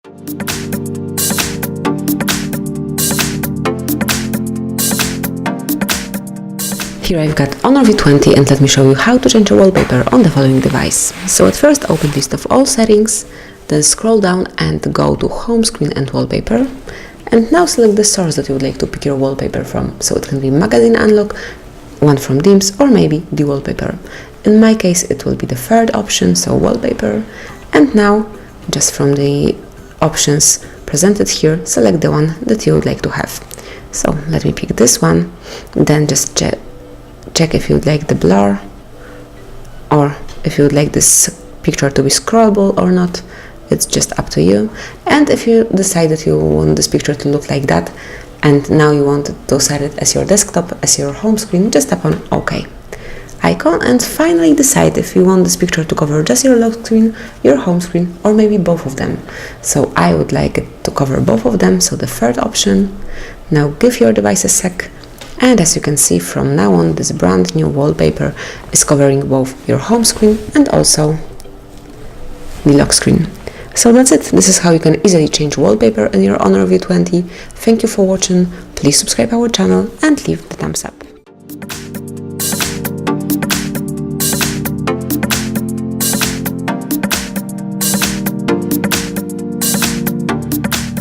Here I've got Honor View 20 and let me show you how to change a wallpaper on the following device. So at first open list of all settings, then scroll down and go to home screen and wallpaper. And now select the source that you would like to pick your wallpaper from. So it can be magazine unlock, one from themes, or maybe the wallpaper. In my case it will be the third option, so wallpaper. And now just from the options presented here, select the one that you would like to have. So let me pick this one, then just check if you would like the blur or if you would like this picture to be scrollable or not. It's just up to you. And if you decide that you want this picture to look like that and now you want to set it as your desktop, as your home screen, just tap on OK icon and finally decide if you want this picture to cover just your lock screen, your home screen, or maybe both of them. So I would like it to cover both of them, so the third option. Now give your device a sec. And as you can see, from now on this brand new wallpaper is covering both your home screen and also the lock screen. So that's it. This is how you can easily change wallpaper in your Honor View 20. Thank you for watching. Please subscribe our channel and leave the thumbs up.